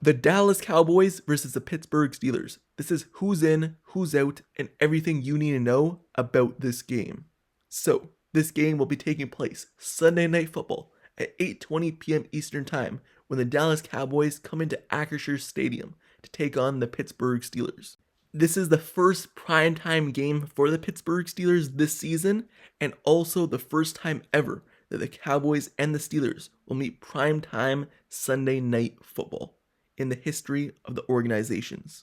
The Dallas Cowboys versus the Pittsburgh Steelers. This is who's in, who's out, and everything you need to know about this game. So, this game will be taking place Sunday Night Football at 8:20 p.m. Eastern Time when the Dallas Cowboys come into Acrisure Stadium to take on the Pittsburgh Steelers. This is the first primetime game for the Pittsburgh Steelers this season, and also the first time ever that the Cowboys and the Steelers will meet primetime Sunday Night Football in the history of the organizations.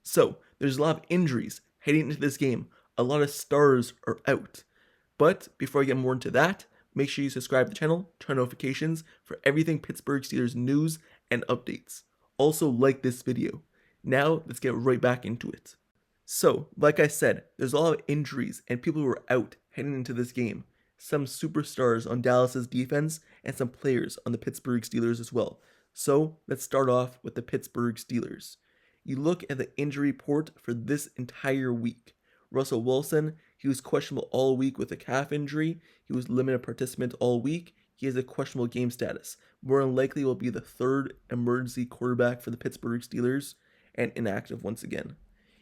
So, there's a lot of injuries heading into this game. A lot of stars are out. But before I get more into that, make sure you subscribe to the channel, turn notifications for everything Pittsburgh Steelers news and updates. Also like this video. Now, let's get right back into it. So, like I said, there's a lot of injuries and people who are out heading into this game. Some superstars on Dallas's defense and some players on the Pittsburgh Steelers as well. So, let's start off with the Pittsburgh Steelers. You look at the injury report for this entire week. Russell Wilson, he was questionable all week with a calf injury. He was limited participant all week. He has a questionable game status. More than likely will be the third emergency quarterback for the Pittsburgh Steelers and inactive once again.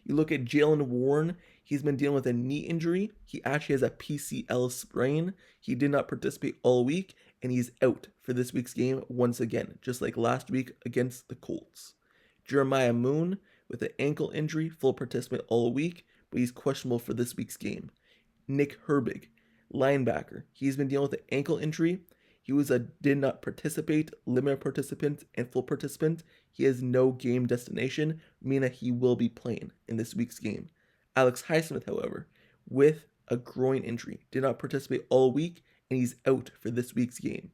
You look at Jaylen Warren, he's been dealing with a knee injury. He actually has a PCL sprain. He did not participate all week, and he's out for this week's game once again, just like last week against the Colts. Jeremiah Moon, with an ankle injury, full participant all week, but he's questionable for this week's game. Nick Herbig, linebacker, he's been dealing with an ankle injury. He did not participate, limited participant, and full participant. He has no game destination, meaning that he will be playing in this week's game. Alex Highsmith, however, with a groin injury, did not participate all week, and he's out for this week's game.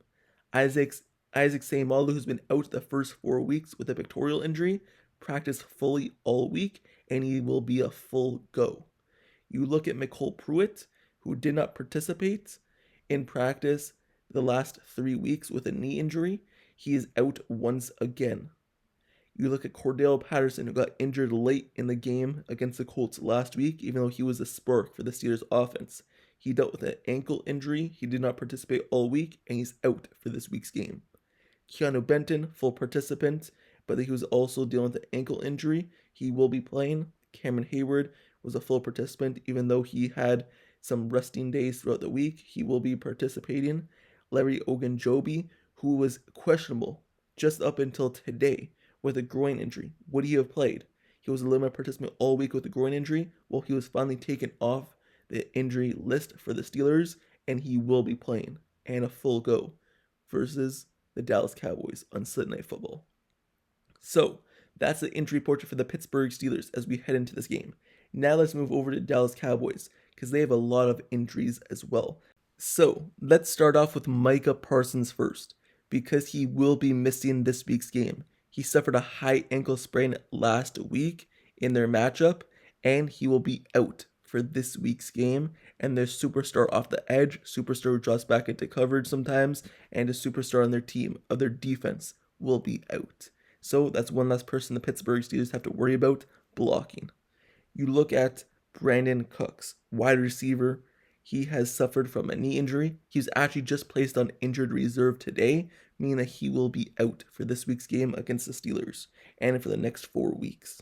Isaac Seumalo, who's been out the first 4 weeks with a pectoral injury, practiced fully all week, and he will be a full go. You look at Nicole Pruitt, who did not participate in practice the last 3 weeks with a knee injury. He is out once again. You look at Cordell Patterson, who got injured late in the game against the Colts last week, even though he was a spark for the Steelers offense. He dealt with an ankle injury. He did not participate all week, and he's out for this week's game. Keanu Benton, full participant, but he was also dealing with an ankle injury. He will be playing. Cameron Hayward was a full participant, even though he had some resting days throughout the week. He will be participating. Larry Ogunjobi, who was questionable just up until today with a groin injury. Would he have played? He was a limited participant all week with a groin injury. Well, he was finally taken off the injury list for the Steelers, and he will be playing and a full go versus the Dallas Cowboys on Sunday Night Football. So, that's the injury report for the Pittsburgh Steelers as we head into this game. Now let's move over to Dallas Cowboys because they have a lot of injuries as well. So, let's start off with Micah Parsons first, because he will be missing this week's game. He suffered a high ankle sprain last week in their matchup, and he will be out for this week's game. And their superstar off the edge, superstar who drops back into coverage sometimes, and a superstar on their team, of their defense, will be out. So, that's one less person the Pittsburgh Steelers have to worry about blocking. You look at Brandon Cooks, wide receiver. He has suffered from a knee injury. He was actually just placed on injured reserve today, meaning that he will be out for this week's game against the Steelers and for the next 4 weeks.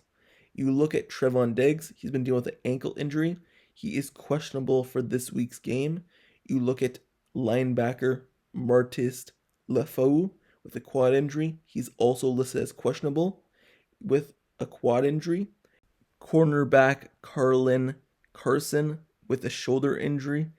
You look at Trevon Diggs. He's been dealing with an ankle injury. He is questionable for this week's game. You look at linebacker Martist Lafau with a quad injury. He's also listed as questionable with a quad injury. Cornerback Carlin Carson with a shoulder injury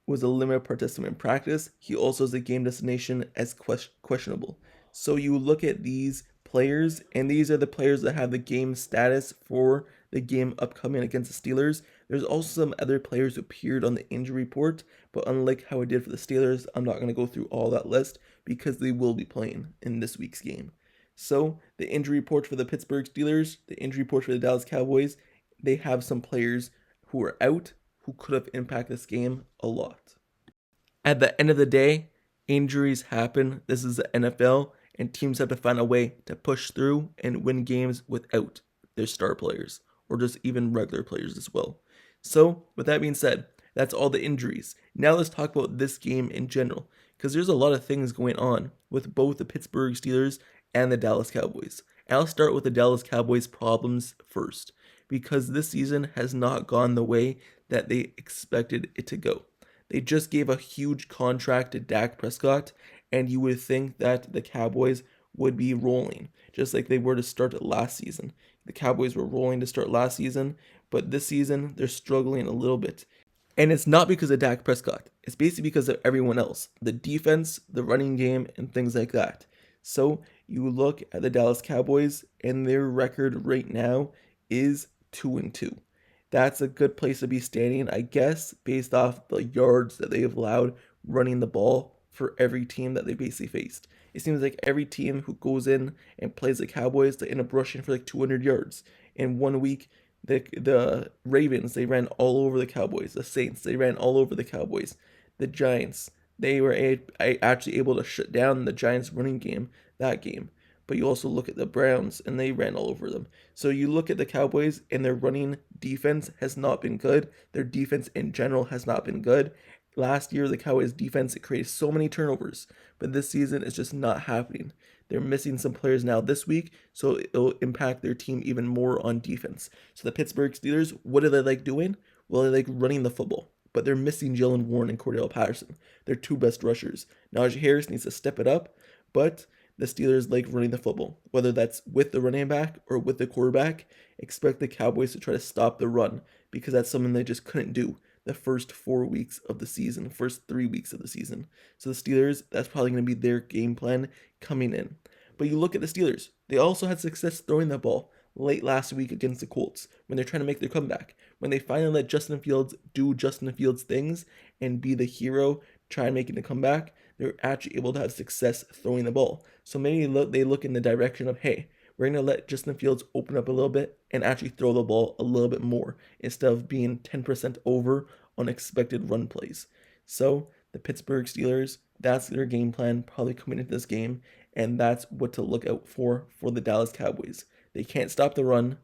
was a limited participant in practice. He also has a game destination as questionable. So you look at these players, and these are the players that have the game status for the game upcoming against the Steelers. There's also some other players who appeared on the injury report, but unlike how I did for the Steelers, I'm not going to go through all that list because they will be playing in this week's game. So the injury report for the Pittsburgh Steelers, the injury report for the Dallas Cowboys, they have some players who are out who could have impacted this game a lot. At the end of the day, injuries happen. This is the NFL, and teams have to find a way to push through and win games without their star players, or just even regular players as well. So, with that being said, that's all the injuries. Now let's talk about this game in general, because there's a lot of things going on with both the Pittsburgh Steelers and the Dallas Cowboys. And I'll start with the Dallas Cowboys' problems first, because this season has not gone the way that they expected it to go. They just gave a huge contract to Dak Prescott, and you would think that the Cowboys would be rolling, just like they were to start last season. The Cowboys were rolling to start last season, but this season they're struggling a little bit. And it's not because of Dak Prescott. It's basically because of everyone else. The defense, the running game, and things like that. So you look at the Dallas Cowboys, and their record right now is 2-2. That's a good place to be standing, I guess, based off the yards that they have allowed running the ball for every team that they basically faced. It seems like every team who goes in and plays the Cowboys, they end up rushing for like 200 yards. In 1 week, the Ravens, they ran all over the Cowboys. The Saints, they ran all over the Cowboys. The Giants, they were actually able to shut down the Giants' running game that game. But you also look at the Browns, and they ran all over them. So you look at the Cowboys, and their running defense has not been good. Their defense in general has not been good. Last year, the Cowboys' defense created so many turnovers, but this season it's just not happening. They're missing some players now this week, so it'll impact their team even more on defense. So the Pittsburgh Steelers, what do they like doing? Well, they like running the football, but they're missing Jalen Warren and Cordell Patterson. They're two best rushers. Najee Harris needs to step it up, but the Steelers like running the football, whether that's with the running back or with the quarterback. Expect the Cowboys to try to stop the run, because that's something they just couldn't do the first 4 weeks of the season, first 3 weeks of the season. So the Steelers, that's probably going to be their game plan coming in. But you look at the Steelers, they also had success throwing the ball late last week against the Colts when they're trying to make their comeback. When they finally let Justin Fields do Justin Fields things and be the hero, try and making the comeback, they're actually able to have success throwing the ball. So maybe they look in the direction of, hey, we're going to let Justin Fields open up a little bit and actually throw the ball a little bit more instead of being 10% over on expected run plays. So the Pittsburgh Steelers, that's their game plan probably coming into this game, and that's what to look out for the Dallas Cowboys. They can't stop the run,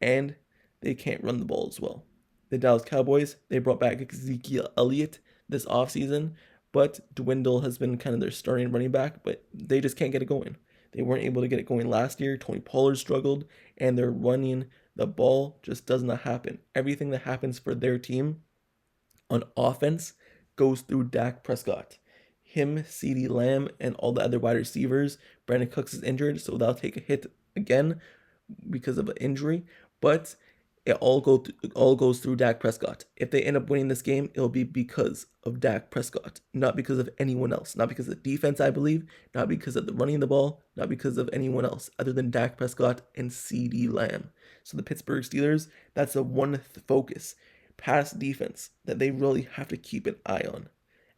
and they can't run the ball as well. The Dallas Cowboys, they brought back Ezekiel Elliott this offseason, but Dwindle has been kind of their starting running back, but they just can't get it going. They weren't able to get it going last year. Tony Pollard struggled, and they're running the ball just does not happen. Everything that happens for their team on offense goes through Dak Prescott. Him, CeeDee Lamb, and all the other wide receivers. Brandon Cooks is injured, so they'll take a hit again because of an injury, but it all goes through Dak Prescott. If they end up winning this game, it'll be because of Dak Prescott, not because of anyone else. Not because of the defense, I believe, not because of the running the ball, not because of anyone else other than Dak Prescott and CeeDee Lamb. So the Pittsburgh Steelers, that's the one focus, pass defense, that they really have to keep an eye on.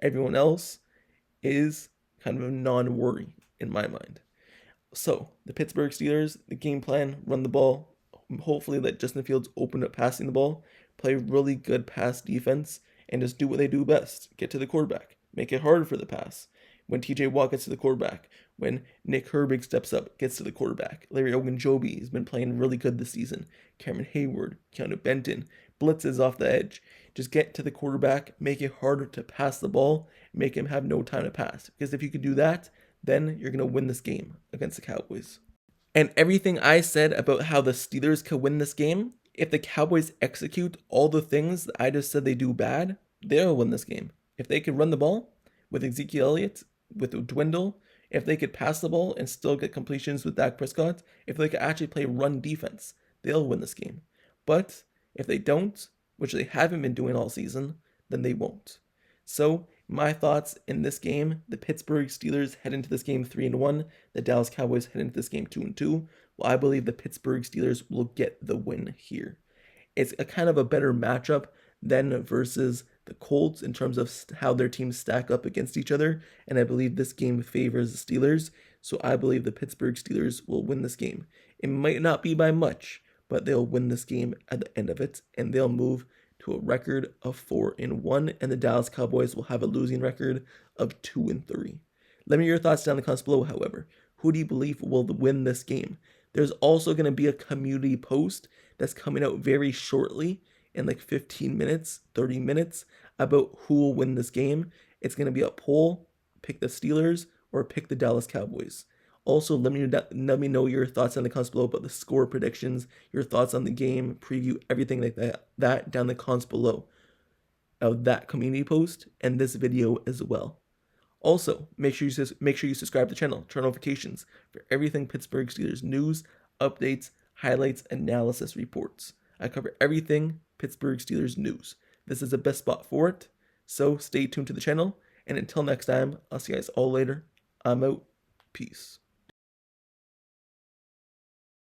Everyone else is kind of a non-worry in my mind. So the Pittsburgh Steelers, the game plan, run the ball, hopefully let Justin Fields open up passing the ball, play really good pass defense, and just do what they do best. Get to the quarterback. Make it harder for the pass. When TJ Watt gets to the quarterback. When Nick Herbig steps up, gets to the quarterback. Larry Ogunjobi has been playing really good this season. Cameron Hayward, Keanu Benton, blitzes off the edge. Just get to the quarterback, make it harder to pass the ball, make him have no time to pass. Because if you can do that, then you're going to win this game against the Cowboys. And everything I said about how the Steelers could win this game, if the Cowboys execute all the things that I just said they do bad, they'll win this game. If they could run the ball with Ezekiel Elliott, with Dwindle, if they could pass the ball and still get completions with Dak Prescott, if they could actually play run defense, they'll win this game. But if they don't, which they haven't been doing all season, then they won't. So my thoughts in this game, the Pittsburgh Steelers head into this game 3-1. The Dallas Cowboys head into this game 2-2. Well, I believe the Pittsburgh Steelers will get the win here. It's a kind of a better matchup than versus the Colts in terms of how their teams stack up against each other. And I believe this game favors the Steelers. So I believe the Pittsburgh Steelers will win this game. It might not be by much, but they'll win this game at the end of it. And they'll move to a record of 4-1, and the Dallas Cowboys will have a losing record of 2-3. Let me know your thoughts down in the comments below, however. Who do you believe will win this game? There's also going to be a community post that's coming out very shortly, in like 15 minutes, 30 minutes, about who will win this game. It's going to be a poll, pick the Steelers or pick the Dallas Cowboys. Also, let me know your thoughts in the comments below about the score predictions, your thoughts on the game, preview, everything like that down in the comments below of that community post and this video as well. Also, make sure you subscribe to the channel, turn notifications for everything Pittsburgh Steelers news, updates, highlights, analysis reports. I cover everything Pittsburgh Steelers news. This is the best spot for it, so stay tuned to the channel, and until next time, I'll see you guys all later. I'm out. Peace.